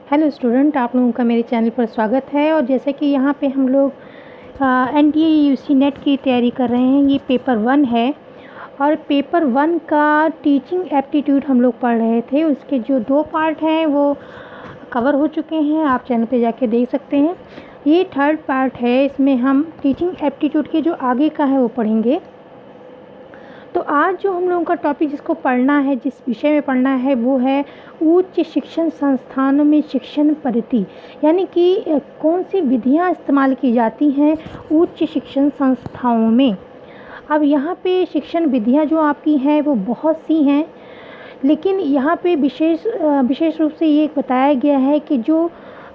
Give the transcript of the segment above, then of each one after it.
Hello student, आप लोगों का मेरे चैनल पर स्वागत है। और जैसे कि यहाँ पे हम लोग NDA UC नेट की तैयारी कर रहे हैं। ये पेपर 1 है और पेपर 1 का टीचिंग एप्टीट्यूड हम लोग पढ़ रहे थे। उसके जो 2 पार्ट हैं वो कवर हो चुके हैं, आप चैनल पे जाके देख सकते हैं। ये 3rd पार्ट है, इसमें हम टीचिंग एप्टीट्यूड के जो आगे का है वो पढ़ेंगे। तो आज जो हम लोगों का टॉपिक जिसको पढ़ना है, जिस विषय में पढ़ना है, वो है उच्च शिक्षण संस्थानों में शिक्षण पद्धति, यानी कि कौन सी विधियां इस्तेमाल की जाती हैं उच्च शिक्षण संस्थाओं में। अब यहाँ पे शिक्षण विधियां जो आपकी हैं वो बहुत सी हैं, लेकिन यहाँ पे विशेष रूप से ये बताया गया है कि जो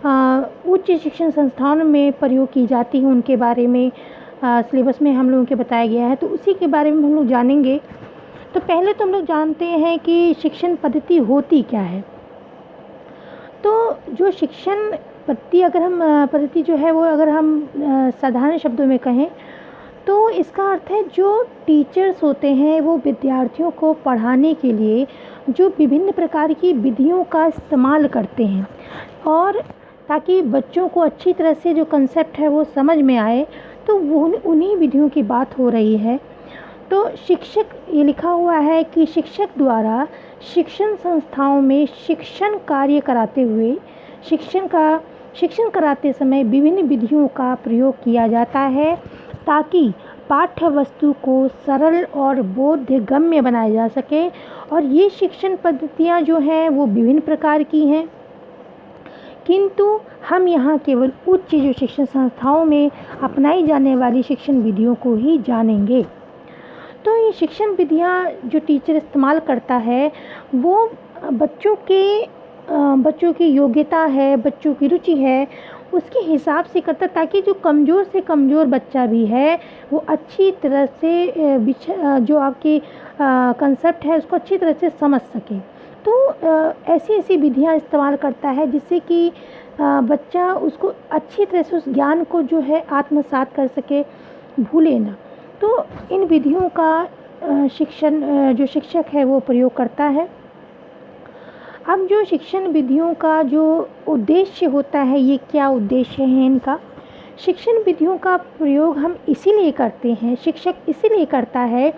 उच्च शिक्षण संस्थानों में प्रयोग की जाती हैं उनके बारे में सिलेबस में हम लोगों के बताया गया है, तो उसी के बारे में हम लोग जानेंगे। तो पहले तो हम लोग जानते हैं कि शिक्षण पद्धति होती क्या है। तो जो शिक्षण पद्धति जो है वो अगर हम साधारण शब्दों में कहें तो इसका अर्थ है जो टीचर्स होते हैं वो विद्यार्थियों को पढ़ाने के लिए जो विभिन्न प्रकार की विधियों का इस्तेमाल करते हैं, और ताकि बच्चों को अच्छी तरह से जो कंसेप्ट है वो समझ में आए, तो वो उन्हीं विधियों की बात हो रही है। तो शिक्षक, ये लिखा हुआ है कि शिक्षक द्वारा शिक्षण संस्थाओं में शिक्षण कार्य कराते हुए शिक्षण कराते समय विभिन्न विधियों का प्रयोग किया जाता है ताकि पाठ्य वस्तु को सरल और बोधगम्य बनाया जा सके। और ये शिक्षण पद्धतियाँ जो हैं वो विभिन्न प्रकार की हैं, किंतु हम यहाँ केवल उच्च जो शिक्षण संस्थाओं में अपनाई जाने वाली शिक्षण विधियों को ही जानेंगे। तो ये शिक्षण विधियाँ जो टीचर इस्तेमाल करता है वो बच्चों की योग्यता है, बच्चों की रुचि है, उसके हिसाब से करता, ताकि जो कमज़ोर से कमज़ोर बच्चा भी है वो अच्छी तरह से जो आपकी कंसेप्ट है उसको अच्छी तरह से समझ सके। तो ऐसी विधियां इस्तेमाल करता है जिससे कि बच्चा उसको अच्छी तरह से उस ज्ञान को जो है आत्मसात कर सके, भूले ना। तो इन विधियों का जो शिक्षक है वो प्रयोग करता है। अब जो शिक्षण विधियों का जो उद्देश्य होता है, ये क्या उद्देश्य है इनका। शिक्षण विधियों का प्रयोग हम इसीलिए करते हैं, शिक्षक इसीलिए करता है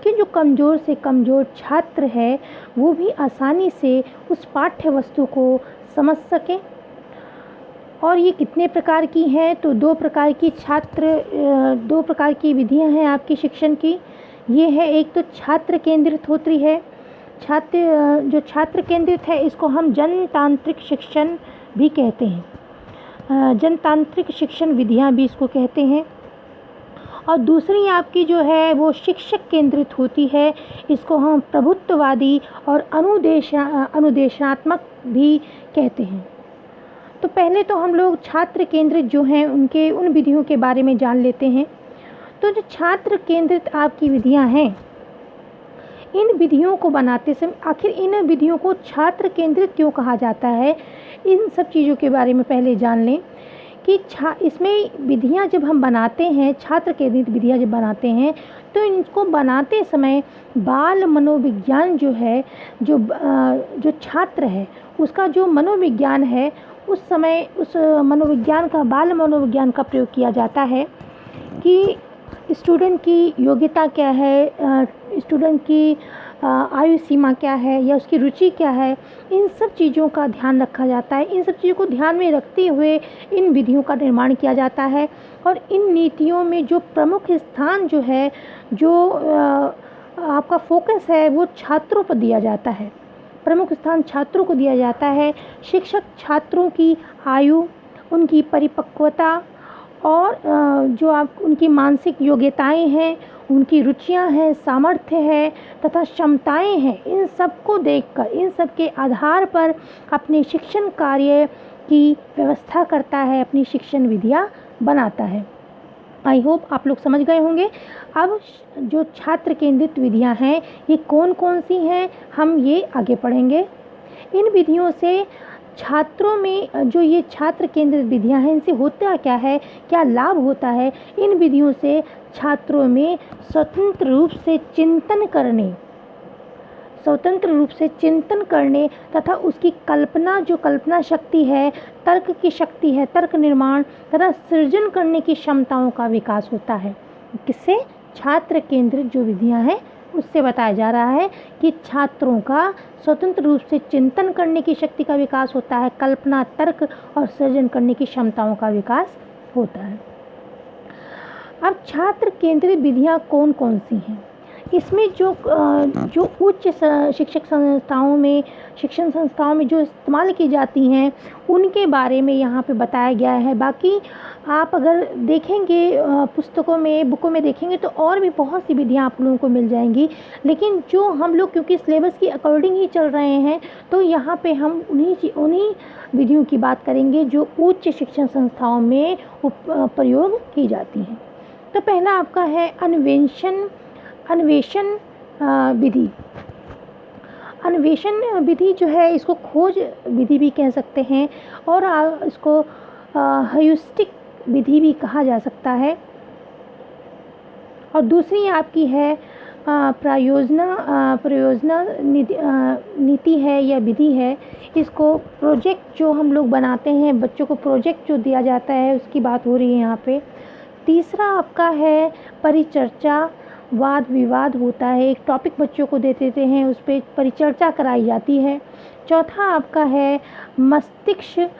कि जो कमज़ोर से कमज़ोर छात्र है वो भी आसानी से उस पाठ्य वस्तु को समझ सकें। और ये कितने प्रकार की हैं, तो 2 प्रकार की विधियां हैं आपकी शिक्षण की। ये है, एक तो छात्र केंद्रित होती है। जो छात्र केंद्रित है इसको हम जनतांत्रिक शिक्षण भी कहते हैं, जनतांत्रिक शिक्षण विधियां भी इसको कहते हैं। और दूसरी आपकी जो है वो शिक्षक केंद्रित होती है, इसको हम प्रभुत्ववादी और अनुदेशात्मक भी कहते हैं। तो पहले तो हम लोग छात्र केंद्रित जो हैं उन विधियों के बारे में जान लेते हैं। तो जो छात्र केंद्रित आपकी विधियां हैं, इन विधियों को बनाते समय आखिर इन विधियों को छात्र केंद्रित क्यों कहा जाता है, इन सब चीज़ों के बारे में पहले जान लें कि इसमें विधियां जब हम बनाते हैं, छात्र केंद्रित विधियां जब बनाते हैं, तो इनको बनाते समय बाल मनोविज्ञान जो है, जो छात्र है उसका जो मनोविज्ञान है, उस समय उस बाल मनोविज्ञान का प्रयोग किया जाता है कि स्टूडेंट की योग्यता क्या है, स्टूडेंट की आयु सीमा क्या है या उसकी रुचि क्या है, इन सब चीज़ों का ध्यान रखा जाता है। इन सब चीज़ों को ध्यान में रखते हुए इन विधियों का निर्माण किया जाता है। और इन नीतियों में जो प्रमुख स्थान जो है, जो आपका फोकस है, वो छात्रों पर दिया जाता है। प्रमुख स्थान छात्रों को दिया जाता है। शिक्षक छात्रों की आयु, उनकी परिपक्वता और जो उनकी मानसिक योग्यताएं हैं, उनकी रुचियां हैं, सामर्थ्य है तथा क्षमताएं हैं, इन सब को देखकर, इन सब के आधार पर अपने शिक्षण कार्य की व्यवस्था करता है, अपनी शिक्षण विधियां बनाता है। आई होप आप लोग समझ गए होंगे। अब जो छात्र केंद्रित विधियां हैं ये कौन कौन सी हैं, हम ये आगे पढ़ेंगे। इन विधियों से छात्रों में जो ये छात्र केंद्रित विधियां हैं, इनसे होता क्या है, क्या लाभ होता है। इन विधियों से छात्रों में स्वतंत्र रूप से चिंतन करने, स्वतंत्र रूप से चिंतन करने तथा उसकी कल्पना, जो कल्पना शक्ति है, तर्क की शक्ति है, तर्क निर्माण तथा सृजन करने की क्षमताओं का विकास होता है। किससे? छात्र केंद्रित जो विधियां हैं उससे बताया जा रहा है कि छात्रों का स्वतंत्र रूप से चिंतन करने की शक्ति का विकास होता है, कल्पना, तर्क और सृजन करने की क्षमताओं का विकास होता है। अब छात्र केंद्रित विधियां कौन कौन सी हैं? इसमें जो उच्च शिक्षण संस्थाओं में जो इस्तेमाल की जाती हैं उनके बारे में यहाँ पे बताया गया है। बाकी आप अगर देखेंगे पुस्तकों में, बुकों में देखेंगे तो और भी बहुत सी विधियाँ आप लोगों को मिल जाएंगी, लेकिन जो हम लोग क्योंकि सिलेबस की अकॉर्डिंग ही चल रहे हैं तो यहाँ पे हम उन्हीं विधियों की बात करेंगे जो उच्च शिक्षण संस्थाओं में प्रयोग की जाती हैं। तो पहला आपका है अन्वेषण विधि। अन्वेषण विधि जो है इसको खोज विधि भी कह सकते हैं और इसको ह्यूरिस्टिक विधि भी कहा जा सकता है। और दूसरी आपकी है प्रयोजना नीति है या विधि है। इसको प्रोजेक्ट जो हम लोग बनाते हैं, बच्चों को प्रोजेक्ट जो दिया जाता है उसकी बात हो रही है यहाँ पे। तीसरा आपका है परिचर्चा, वाद विवाद होता है, एक टॉपिक बच्चों को दे देते हैं, उस पर परिचर्चा कराई जाती है। चौथा आपका है मस्तिष्क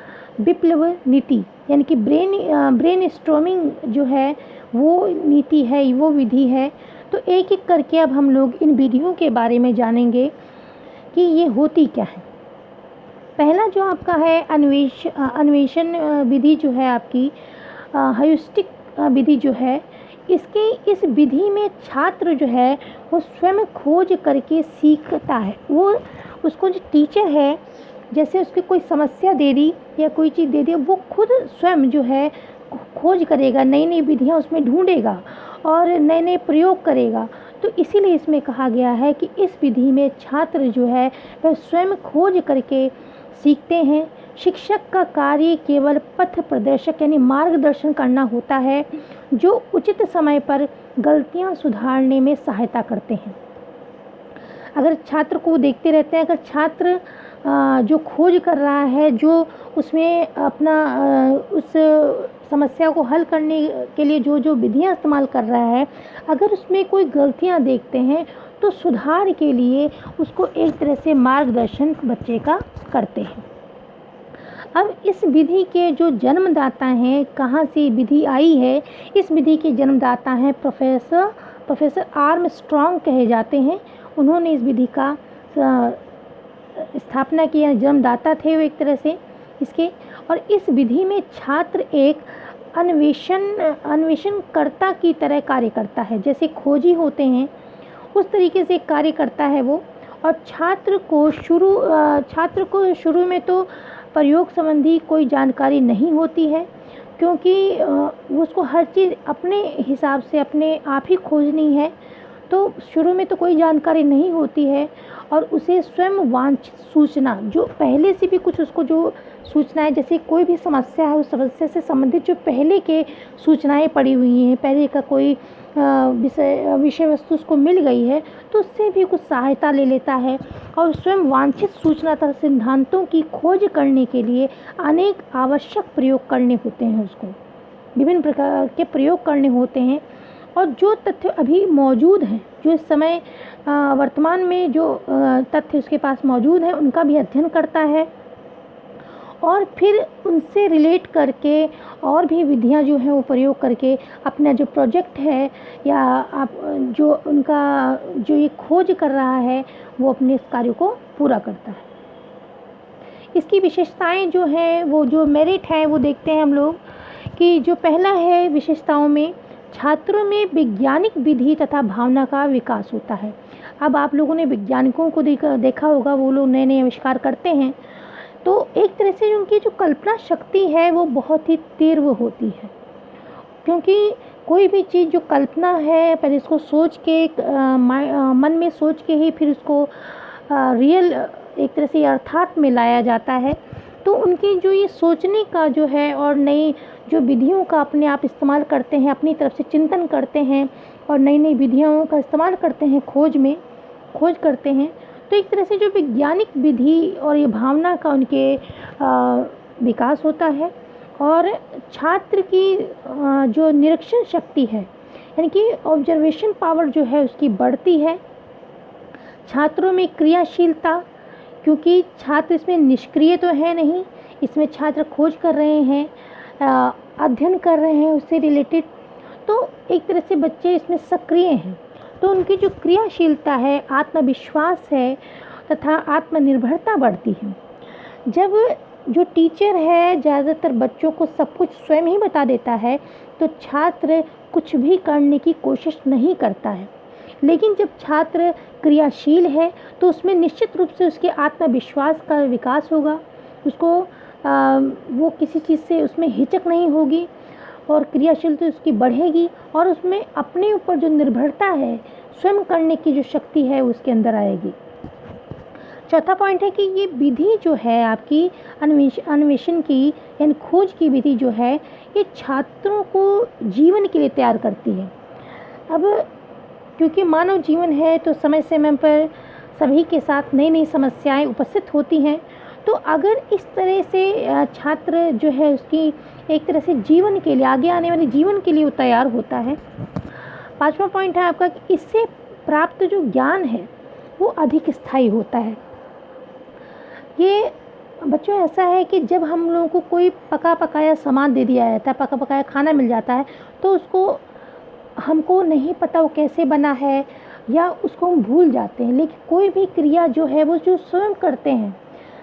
विप्लव नीति, यानी कि ब्रेन स्टॉर्मिंग जो है वो नीति है, वो विधि है। तो एक एक करके अब हम लोग इन विधियों के बारे में जानेंगे कि ये होती क्या है। पहला जो आपका है अन्वेषण विधि जो है आपकी ह्यूरिस्टिक विधि जो है, इस विधि में छात्र जो है वो स्वयं खोज करके सीखता है। वो उसको जो टीचर है जैसे उसकी कोई समस्या दे दी या कोई चीज़ दे दी, वो खुद स्वयं जो है खोज करेगा, नई नई विधियाँ उसमें ढूंढेगा और नए नए प्रयोग करेगा। तो इसीलिए इसमें कहा गया है कि इस विधि में छात्र जो है वह स्वयं खोज करके सीखते हैं। शिक्षक का कार्य केवल पथ प्रदर्शक यानी मार्गदर्शन करना होता है, जो उचित समय पर गलतियां सुधारने में सहायता करते हैं। अगर छात्र को देखते रहते हैं, अगर छात्र जो खोज कर रहा है, जो उसमें अपना उस समस्या को हल करने के लिए जो जो विधियां इस्तेमाल कर रहा है, अगर उसमें कोई गलतियां देखते हैं तो सुधार के लिए उसको एक तरह से मार्गदर्शन बच्चे का करते हैं। अब इस विधि के जो जन्मदाता हैं, कहाँ से विधि आई है, इस विधि के जन्मदाता हैं प्रोफेसर आर्मस्ट्रॉन्ग कहे जाते हैं। उन्होंने इस विधि का स्थापना किया, जन्मदाता थे वो एक तरह से इसके। और इस विधि में छात्र एक अन्वेषणकर्ता की तरह कार्य करता है, जैसे खोजी होते हैं उस तरीके से कार्य करता है वो। और छात्र को शुरू में तो प्रयोग संबंधी कोई जानकारी नहीं होती है, क्योंकि उसको हर चीज़ अपने हिसाब से अपने आप ही खोजनी है। तो शुरू में तो कोई जानकारी नहीं होती है और उसे स्वयं वांछित सूचना, जो पहले से भी कुछ उसको जो सूचनाएं, जैसे कोई भी समस्या है उस समस्या से संबंधित जो पहले के सूचनाएं पड़ी हुई हैं, पहले का कोई विषय वस्तु उसको मिल गई है, तो उससे भी कुछ सहायता ले लेता है और स्वयं वांछित सूचना तथा सिद्धांतों की खोज करने के लिए अनेक आवश्यक प्रयोग करने होते हैं। उसको विभिन्न प्रकार के प्रयोग करने होते हैं और जो तथ्य अभी मौजूद हैं, जो इस समय वर्तमान में जो तथ्य उसके पास मौजूद हैं, उनका भी अध्ययन करता है और फिर उनसे रिलेट करके और भी विधियां जो हैं वो प्रयोग करके अपना जो प्रोजेक्ट है या आप जो उनका जो ये खोज कर रहा है वो अपने इस कार्य को पूरा करता है। इसकी विशेषताएं जो हैं, वो जो मेरिट है वो देखते हैं हम लोग कि जो पहला है विशेषताओं में, छात्रों में वैज्ञानिक विधि तथा भावना का विकास होता है। अब आप लोगों ने वैज्ञानिकों को देखा होगा, वो लोग नए नए आविष्कार करते हैं, तो एक तरह से उनकी जो कल्पना शक्ति है वो बहुत ही तीव्र होती है, क्योंकि कोई भी चीज़ जो कल्पना है पहले इसको सोच के मन में सोच के ही फिर उसको रियल एक तरह से अर्थात में लाया जाता है। तो उनकी जो ये सोचने का जो है और नई जो विधियों का अपने आप इस्तेमाल करते हैं, अपनी तरफ से चिंतन करते हैं और नई नई विधियों का इस्तेमाल करते हैं, खोज करते हैं, तो एक तरह से जो वैज्ञानिक विधि और ये भावना का उनके विकास होता है, और छात्र की जो निरीक्षण शक्ति है, यानी कि ऑब्जर्वेशन पावर जो है उसकी बढ़ती है। छात्रों में क्रियाशीलता, क्योंकि छात्र इसमें निष्क्रिय तो है नहीं, इसमें छात्र खोज कर रहे हैं, अध्ययन कर रहे हैं उससे रिलेटेड, तो एक तरह से बच्चे इसमें सक्रिय हैं। तो उनकी जो क्रियाशीलता है, आत्मविश्वास है तथा आत्मनिर्भरता बढ़ती है। जब जो टीचर है ज़्यादातर बच्चों को सब कुछ स्वयं ही बता देता है, तो छात्र कुछ भी करने की कोशिश नहीं करता है। लेकिन जब छात्र क्रियाशील है तो उसमें निश्चित रूप से उसके आत्मविश्वास का विकास होगा, उसको वो किसी चीज़ से उसमें हिचक नहीं होगी और क्रियाशीलता उसकी बढ़ेगी, और उसमें अपने ऊपर जो निर्भरता है, स्वयं करने की जो शक्ति है उसके अंदर आएगी। चौथा पॉइंट है कि ये विधि जो है आपकी अन्वेषण की यानी खोज की विधि जो है, ये छात्रों को जीवन के लिए तैयार करती है। अब क्योंकि मानव जीवन है तो समय समय पर सभी के साथ नई नई समस्याएं उपस्थित होती हैं, तो अगर इस तरह से छात्र जो है उसकी एक तरह से जीवन के लिए, आगे आने वाले जीवन के लिए वो तैयार होता है। पांचवा पॉइंट है आपका कि इससे प्राप्त जो ज्ञान है वो अधिक स्थायी होता है। ये बच्चों ऐसा है कि जब हम लोगों को कोई पका पकाया सामान दे दिया जाता है, पका पकाया खाना मिल जाता है, तो उसको हमको नहीं पता वो कैसे बना है या उसको हम भूल जाते हैं। लेकिन कोई भी क्रिया जो है वो जो स्वयं करते हैं,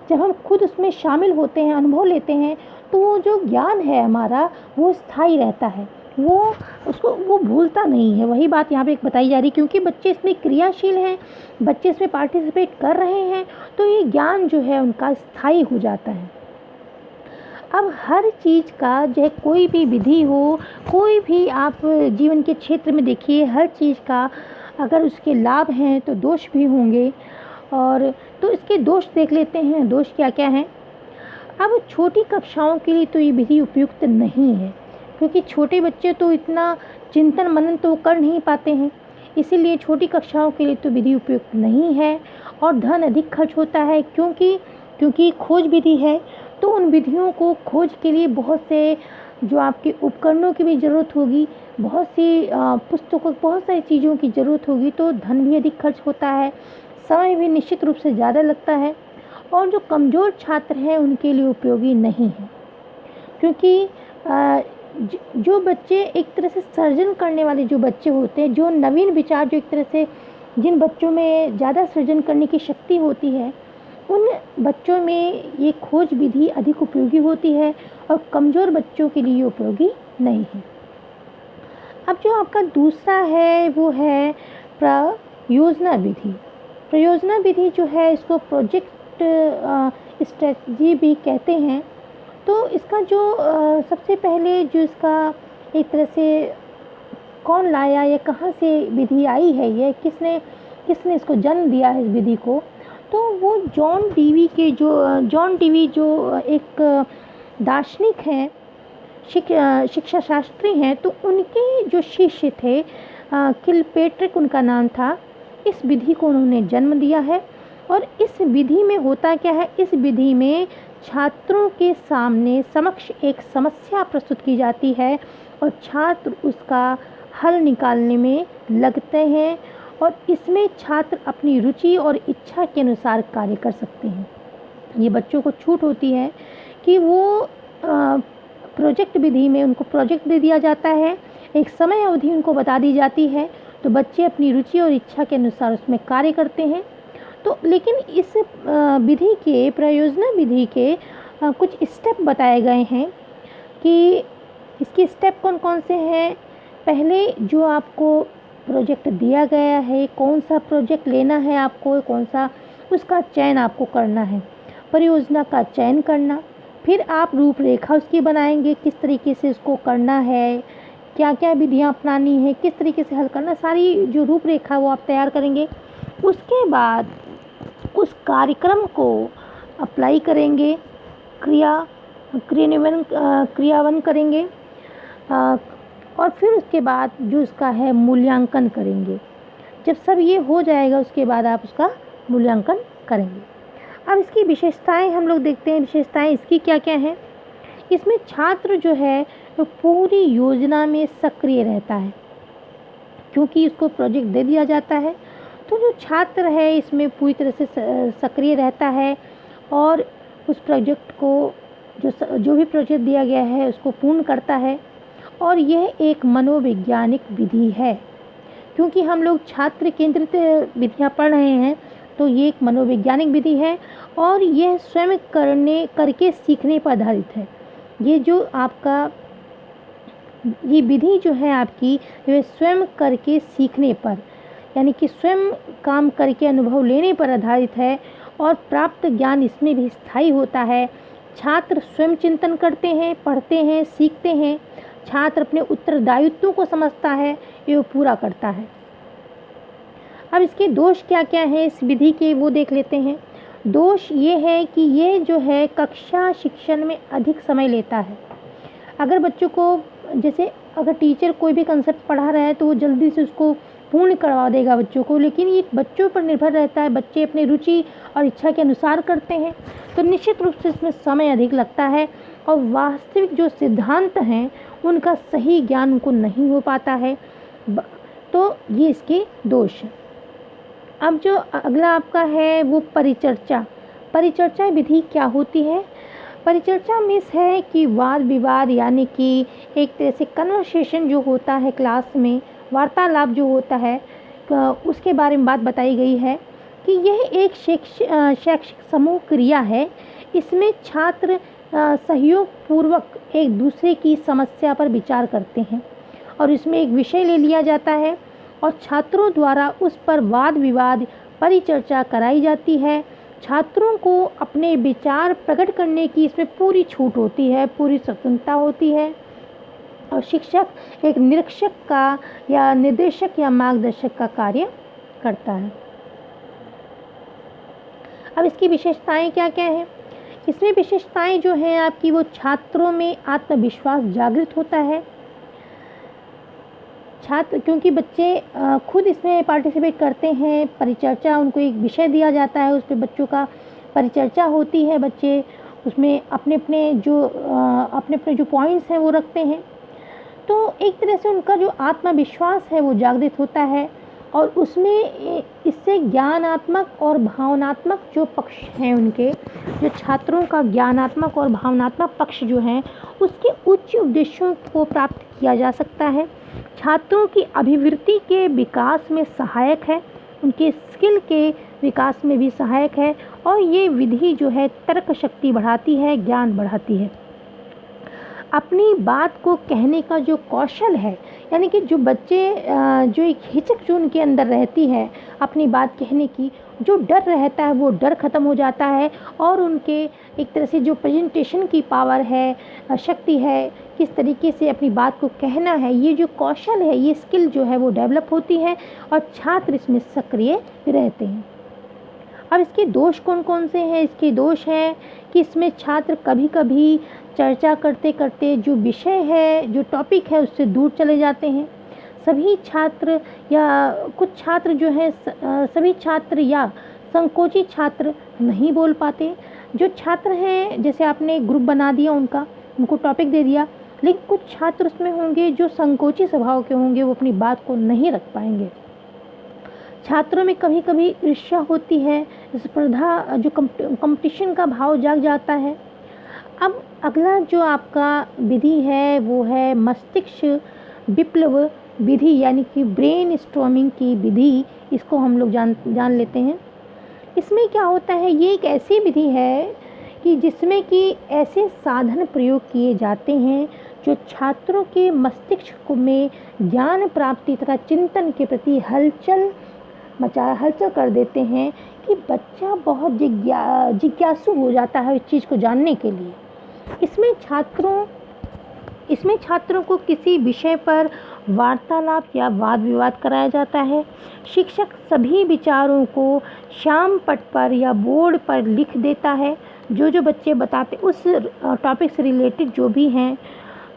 जब हम खुद उसमें शामिल होते हैं, अनुभव लेते हैं, तो वो जो ज्ञान है हमारा वो स्थायी रहता है, वो भूलता नहीं है। वही बात यहाँ पे एक बताई जा रही, क्योंकि बच्चे इसमें क्रियाशील हैं, बच्चे इसमें पार्टिसिपेट कर रहे हैं, तो ये ज्ञान जो है उनका स्थायी हो जाता है। अब हर चीज़ का, चाहे कोई भी विधि हो, कोई भी आप जीवन के क्षेत्र में देखिए, हर चीज़ का अगर उसके लाभ हैं तो दोष भी होंगे। और तो इसके दोष देख लेते हैं, दोष क्या क्या हैं। अब छोटी कक्षाओं के लिए तो ये विधि उपयुक्त नहीं है, क्योंकि छोटे बच्चे तो इतना चिंतन मनन तो कर नहीं पाते हैं, इसीलिए छोटी कक्षाओं के लिए तो विधि उपयुक्त नहीं है। और धन अधिक खर्च होता है, क्योंकि खोज विधि है, तो उन विधियों को खोज के लिए बहुत से जो आपके उपकरणों की भी ज़रूरत होगी, बहुत सी पुस्तकों, बहुत सारी चीज़ों की ज़रूरत होगी, तो धन भी अधिक खर्च होता है, समय भी निश्चित रूप से ज़्यादा लगता है, और जो कमज़ोर छात्र हैं उनके लिए उपयोगी नहीं है। क्योंकि जो बच्चे एक तरह से सर्जन करने वाले जो बच्चे होते हैं, जो नवीन विचार, जो एक तरह से जिन बच्चों में ज़्यादा सृजन करने की शक्ति होती है, उन बच्चों में ये खोज विधि अधिक उपयोगी होती है, और कमज़ोर बच्चों के लिए उपयोगी नहीं है। अब जो आपका दूसरा है वो है प्रयोजना विधि। प्रयोजना विधि जो है, इसको प्रोजेक्ट स्ट्रेटजी भी कहते हैं। तो इसका जो सबसे पहले जो इसका एक तरह से कौन लाया, या कहाँ से विधि आई है, ये किसने इसको जन्म दिया है इस विधि को, तो वो जॉन डीवी जो एक दार्शनिक हैं, शिक्षा शास्त्री हैं, तो उनके जो शिष्य थे, किलपेट्रिक उनका नाम था, इस विधि को उन्होंने जन्म दिया है। और इस विधि में होता क्या है, इस विधि में छात्रों के समक्ष एक समस्या प्रस्तुत की जाती है, और छात्र उसका हल निकालने में लगते हैं, और इसमें छात्र अपनी रुचि और इच्छा के अनुसार कार्य कर सकते हैं। ये बच्चों को छूट होती है कि वो प्रोजेक्ट विधि में उनको प्रोजेक्ट दे दिया जाता है, एक समय अवधि उनको बता दी जाती है, तो बच्चे अपनी रुचि और इच्छा के अनुसार उसमें कार्य करते हैं। तो लेकिन इस विधि के, प्रयोजना विधि के कुछ स्टेप बताए गए हैं कि इसके स्टेप कौन कौन से हैं। पहले जो आपको प्रोजेक्ट दिया गया है, कौन सा प्रोजेक्ट लेना है आपको, कौन सा, उसका चयन आपको करना है, परियोजना का चयन करना। फिर आप रूपरेखा उसकी बनाएंगे, किस तरीके से उसको करना है, क्या क्या विधियाँ अपनानी है, किस तरीके से हल करना, सारी जो रूपरेखा वो आप तैयार करेंगे। उसके बाद उस कार्यक्रम को अप्लाई करेंगे, क्रियान्वयन करेंगे, और फिर उसके बाद जो उसका है मूल्यांकन करेंगे। जब सब ये हो जाएगा उसके बाद आप उसका मूल्यांकन करेंगे। अब इसकी विशेषताएं हम लोग देखते हैं। विशेषताएं इसकी क्या क्या हैं। इसमें छात्र जो है वो पूरी योजना में सक्रिय रहता है, क्योंकि इसको प्रोजेक्ट दे दिया जाता है। तो जो छात्र है इसमें पूरी तरह से सक्रिय रहता है और उस प्रोजेक्ट को जो भी प्रोजेक्ट दिया गया है उसको पूर्ण करता है। और यह एक मनोवैज्ञानिक विधि है, क्योंकि हम लोग छात्र केंद्रित विधियाँ पढ़ रहे हैं, तो ये एक मनोवैज्ञानिक विधि है और यह स्वयं करके सीखने पर आधारित है। ये जो आपका ये विधि जो है आपकी, वे स्वयं करके सीखने पर, यानी कि स्वयं काम करके अनुभव लेने पर आधारित है और प्राप्त ज्ञान इसमें भी स्थायी होता है। छात्र स्वयं चिंतन करते हैं, पढ़ते हैं, सीखते हैं। छात्र अपने उत्तरदायित्वों को समझता है, ये पूरा करता है। अब इसके दोष क्या क्या हैं इस विधि के, वो देख लेते हैं। दोष ये है कि ये जो है कक्षा शिक्षण में अधिक समय लेता है। अगर बच्चों को, जैसे अगर टीचर कोई भी कंसेप्ट पढ़ा रहा है तो वो जल्दी से उसको पूर्ण करवा देगा बच्चों को, लेकिन ये बच्चों पर निर्भर रहता है। बच्चे अपनी रुचि और इच्छा के अनुसार करते हैं, तो निश्चित रूप से इसमें समय अधिक लगता है और वास्तविक जो सिद्धांत हैं उनका सही ज्ञान उनको नहीं हो पाता है। तो ये इसके दोष हैं। अब जो अगला आपका है वो परिचर्चा। परिचर्चा विधि क्या होती है। परिचर्चा मीन्स है कि वाद विवाद, यानी कि एक तरह से कन्वर्सेशन जो होता है क्लास में, वार्तालाप जो होता है, उसके बारे में बात बताई गई है कि यह एक शैक्षिक समूह क्रिया है। इसमें छात्र सहयोग पूर्वक एक दूसरे की समस्या पर विचार करते हैं और इसमें एक विषय ले लिया जाता है और छात्रों द्वारा उस पर वाद विवाद परिचर्चा कराई जाती है। छात्रों को अपने विचार प्रकट करने की इसमें पूरी छूट होती है, पूरी स्वतंत्रता होती है और शिक्षक एक निरीक्षक का या निर्देशक या मार्गदर्शक का कार्य करता है। अब इसकी विशेषताएं क्या क्या हैं। इसमें विशेषताएं जो हैं आपकी, वो छात्रों में आत्मविश्वास जागृत होता है। छात्र, क्योंकि बच्चे खुद इसमें पार्टिसिपेट करते हैं, परिचर्चा, उनको एक विषय दिया जाता है, उस पर बच्चों का परिचर्चा होती है। बच्चे उसमें अपने अपने जो पॉइंट्स हैं वो रखते हैं, तो एक तरह से उनका जो आत्मविश्वास है वो जागृत होता है और उसमें इससे ज्ञानात्मक और भावनात्मक जो पक्ष हैं उनके, जो छात्रों का ज्ञानात्मक और भावनात्मक पक्ष जो हैं उसके उच्च उद्देश्यों को प्राप्त किया जा सकता है। छात्रों की अभिवृत्ति के विकास में सहायक है, उनके स्किल के विकास में भी सहायक है और ये विधि जो है तर्क शक्ति बढ़ाती है, ज्ञान बढ़ाती है। अपनी बात को कहने का जो कौशल है, यानी कि जो बच्चे जो एक हिचक जो उनके अंदर रहती है अपनी बात कहने की, जो डर रहता है वो डर ख़त्म हो जाता है और उनके एक तरह से जो प्रेजेंटेशन की पावर है, शक्ति है, किस तरीके से अपनी बात को कहना है, ये जो कौशल है, ये स्किल जो है वो डेवलप होती है और छात्र इसमें सक्रिय रहते हैं। अब इसके दोष कौन कौन से हैं। इसके दोष हैं कि इसमें छात्र कभी कभी चर्चा करते करते जो विषय है, जो टॉपिक है, उससे दूर चले जाते हैं। सभी छात्र या कुछ छात्र जो है, सभी छात्र या संकोची छात्र नहीं बोल पाते। जो छात्र हैं, जैसे आपने एक ग्रुप बना दिया, उनको टॉपिक दे दिया, लेकिन कुछ छात्र उसमें होंगे जो संकोची स्वभाव के होंगे, वो अपनी बात को नहीं रख पाएंगे। छात्रों में कभी कभी ईर्ष्या होती है, स्पर्धा, जो कंपटीशन का भाव जाग जाता है। अब अगला जो आपका विधि है वो है मस्तिष्क विप्लव विधि, यानी कि ब्रेन स्टॉर्मिंग की विधि। इसको हम लोग जान लेते हैं। इसमें क्या होता है, ये एक ऐसी विधि है कि जिसमें कि ऐसे साधन प्रयोग किए जाते हैं जो छात्रों के मस्तिष्क में ज्ञान प्राप्ति तथा चिंतन के प्रति हलचल कर देते हैं कि बच्चा बहुत जिज्ञासु हो जाता है इस चीज़ को जानने के लिए। इसमें छात्रों को किसी विषय पर वार्तालाप या वाद विवाद कराया जाता है। शिक्षक सभी विचारों को श्याम पट पर या बोर्ड पर लिख देता है। जो बच्चे बताते उस टॉपिक से रिलेटेड जो भी हैं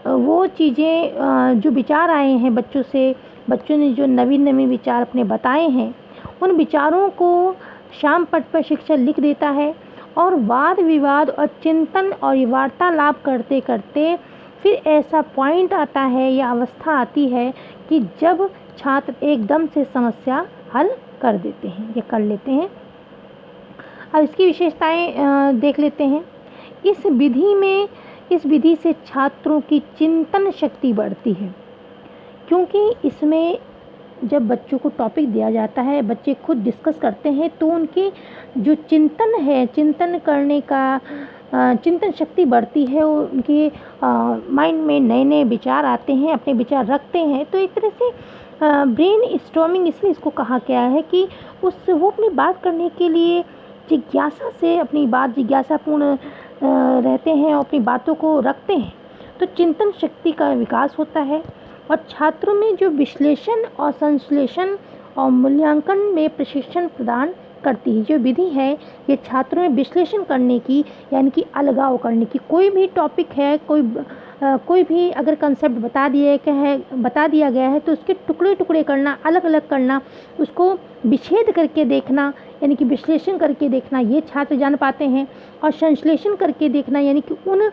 वो चीज़ें, जो विचार आए हैं बच्चों ने जो नवीन विचार अपने बताए हैं, उन विचारों को शाम पट पर शिक्षक लिख देता है और वाद विवाद और चिंतन और वार्तालाप करते करते फिर ऐसा पॉइंट आता है या अवस्था आती है कि जब छात्र एकदम से समस्या हल कर देते हैं या कर लेते हैं। अब इसकी विशेषताएं देख लेते हैं। इस विधि से छात्रों की चिंतन शक्ति बढ़ती है, क्योंकि इसमें जब बच्चों को टॉपिक दिया जाता है, बच्चे खुद डिस्कस करते हैं, तो उनकी जो चिंतन है, चिंतन करने का चिंतन शक्ति बढ़ती है। उनके माइंड में नए नए विचार आते हैं, अपने विचार रखते हैं। तो एक तरह से ब्रेन स्टॉर्मिंग इसलिए इसको कहा गया है कि वो अपनी बात करने के लिए जिज्ञासा से अपनी बात जिज्ञासापूर्ण रहते हैं और अपनी बातों को रखते हैं। तो चिंतन शक्ति का विकास होता है और छात्रों में जो विश्लेषण और संश्लेषण और मूल्यांकन में प्रशिक्षण प्रदान करती है। जो विधि है ये छात्रों में विश्लेषण करने की, यानी कि अलगाव करने की। कोई भी टॉपिक है, कोई भी अगर कंसेप्ट बता दिया गया है तो उसके टुकड़े टुकड़े करना, अलग अलग करना, उसको विच्छेद करके देखना, यानी कि विश्लेषण करके देखना, ये छात्र जान पाते हैं। और संश्लेषण करके देखना, यानी कि उन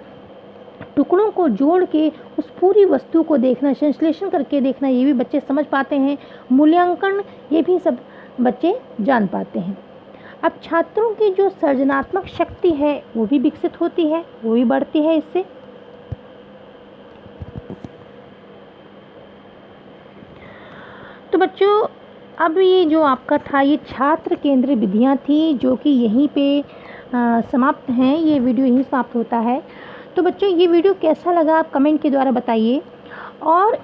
टुकड़ों को जोड़ के उस पूरी वस्तु को देखना, संश्लेषण करके देखना, ये भी बच्चे समझ पाते हैं। मूल्यांकन, ये भी सब बच्चे जान पाते हैं। अब छात्रों की जो सृजनात्मक शक्ति है वो भी विकसित होती है, वो भी बढ़ती है इससे। तो बच्चों, अब ये जो आपका था ये छात्र केंद्रीय विधियाँ थी, जो कि यहीं पे समाप्त हैं। ये वीडियो यहीं समाप्त होता है। तो बच्चों, ये वीडियो कैसा लगा आप कमेंट के द्वारा बताइए। और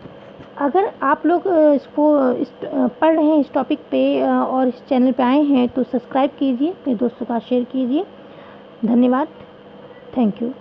अगर आप लोग पढ़ रहे हैं इस टॉपिक पे और इस चैनल पे आए हैं तो सब्सक्राइब कीजिए, अपने दोस्तों का शेयर कीजिए। धन्यवाद। Thank you.